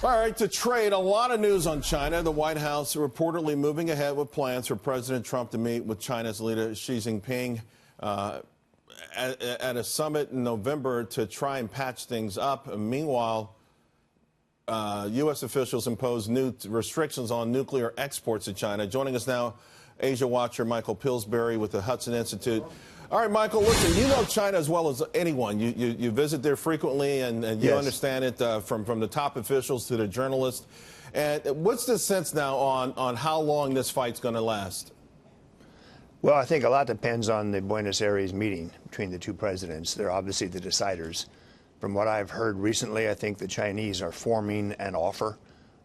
All right, to trade, a lot of news on China. The White House reportedly moving ahead with plans for President Trump to meet with China's leader Xi Jinping at a summit in November to try and patch things up. Meanwhile, U.S. officials impose new restrictions on nuclear exports to China. Joining us now, Asia watcher Michael Pillsbury with the Hudson Institute. All right, Michael, listen, you know China as well as anyone. You visit there frequently, and you Yes. understand it from the top officials to the journalists. And what's the sense now on how long this fight's going to last? Well, I think a lot depends on the Buenos Aires meeting between the two presidents. They're obviously the deciders. From what I've heard recently, I think the Chinese are forming an offer.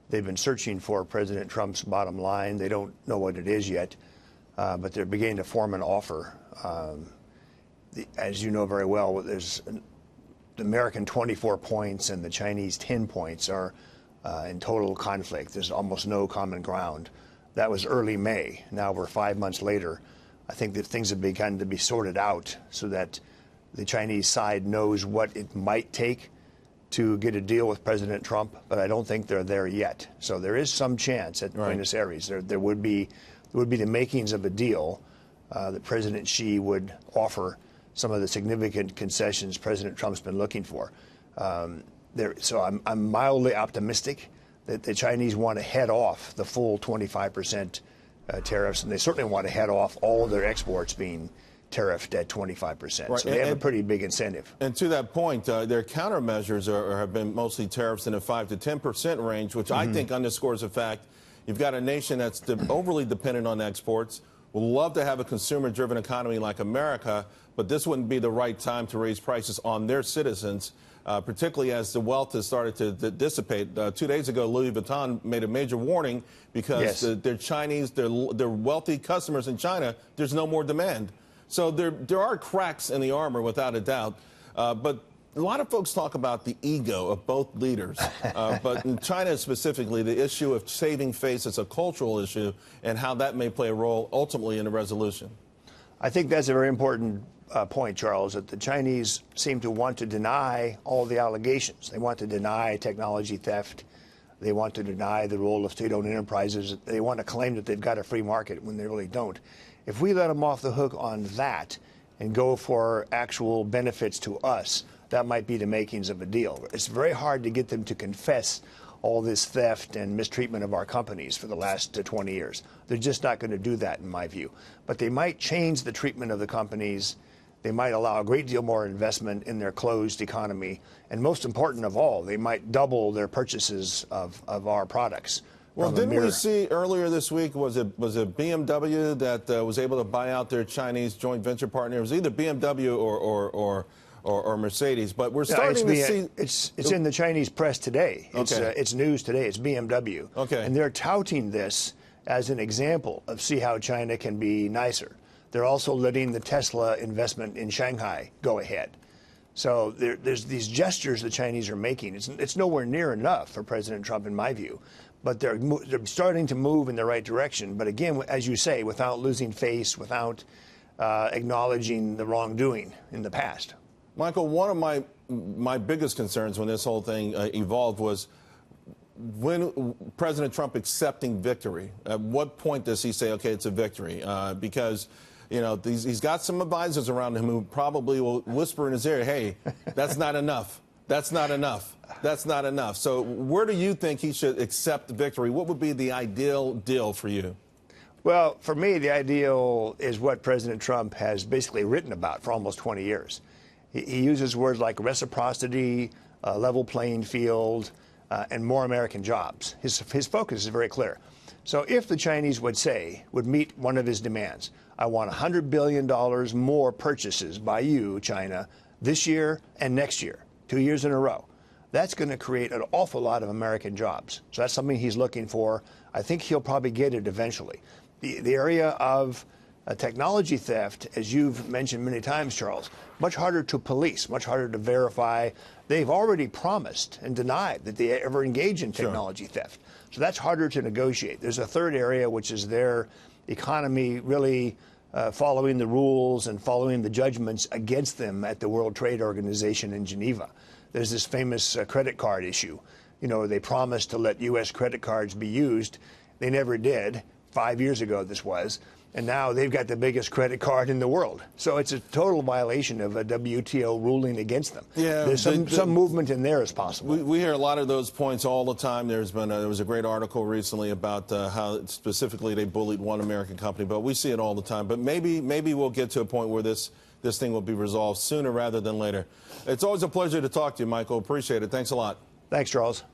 They've been searching for President Trump's bottom line. They don't know what it is yet, but they're beginning to form an offer. As you know very well, there's the American 24 points and the Chinese 10 points are in total conflict. There's almost no common ground. That was early May. Now we're 5 months later. I think that things have begun to be sorted out so that the Chinese side knows what it might take to get a deal with President Trump, but I don't think they're there yet. So there is some chance at Buenos Aires. There would be the makings of a deal that President Xi would offer some of the significant concessions President Trump's been looking for. So I'm mildly optimistic that the Chinese want to head off the full 25% tariffs, and they certainly want to head off all of their exports being tariffed at 25%. Right. So they have a pretty big incentive. And to that point, their countermeasures have been mostly tariffs in the 5 to 10% range, which I think underscores the fact you've got a nation that's overly dependent on exports. Would love to have a consumer-driven economy like America, but this wouldn't be the right time to raise prices on their citizens, particularly as the wealth has started to dissipate. 2 days ago, Louis Vuitton made a major warning because their Chinese, their wealthy customers in China, there's no more demand. So there are cracks in the armor, without a doubt. But a lot of folks talk about the ego of both leaders. But in China specifically, the issue of saving face is a cultural issue and how that may play a role ultimately in the resolution. I think that's a very important point, Charles, that the Chinese seem to want to deny all the allegations. They want to deny technology theft. They want to deny the role of state-owned enterprises. They want to claim that they've got a free market when they really don't. If we let them off the hook on that and go for actual benefits to us, that might be the makings of a deal. It's very hard to get them to confess all this theft and mistreatment of our companies for the last 20 years. They're just not going to do that, in my view. But they might change the treatment of the companies. They might allow a great deal more investment in their closed economy. And most important of all, they might double their purchases of our products. Well, didn't we see earlier this week, was it BMW that was able to buy out their Chinese joint venture partner? It was either BMW or Mercedes, but we're starting to see... It's in the Chinese press today. It's news today. It's BMW. Okay. And they're touting this as an example of see how China can be nicer. They're also letting the Tesla investment in Shanghai go ahead. So there's these gestures the Chinese are making. It's nowhere near enough for President Trump, in my view. But they're starting to move in the right direction. But again, as you say, without losing face, without acknowledging the wrongdoing in the past. Michael, one of my biggest concerns when this whole thing evolved was when President Trump accepting victory. At what point does he say, okay, it's a victory? Because, you know, he's got some advisors around him who probably will whisper in his ear, hey, that's not enough. That's not enough. That's not enough. So where do you think he should accept victory? What would be the ideal deal for you? Well, for me, the ideal is what President Trump has basically written about for almost 20 years. He uses words like reciprocity, level playing field, and more American jobs. His focus is very clear. So if the Chinese would meet one of his demands, I want $100 billion more purchases by you, China, this year and next year, 2 years in a row. That's going to create an awful lot of American jobs. So that's something he's looking for. I think he'll probably get it eventually. The area of technology theft, as you've mentioned many times, Charles, much harder to police, much harder to verify. They've already promised and denied that they ever engage in technology theft. So that's harder to negotiate. There's a third area, which is their economy really following the rules and following the judgments against them at the World Trade Organization in Geneva. There's this famous credit card issue. they promised to let U.S. credit cards be used. They never did. 5 years ago, this was. And now they've got the biggest credit card in the world. So it's a total violation of a WTO ruling against them. Yeah, there's some movement in there is possible. We hear a lot of those points all the time. There was a great article recently about how specifically they bullied one American company, but we see it all the time. But maybe we'll get to a point where this thing will be resolved sooner rather than later. It's always a pleasure to talk to you, Michael. Appreciate it. Thanks a lot. Thanks, Charles.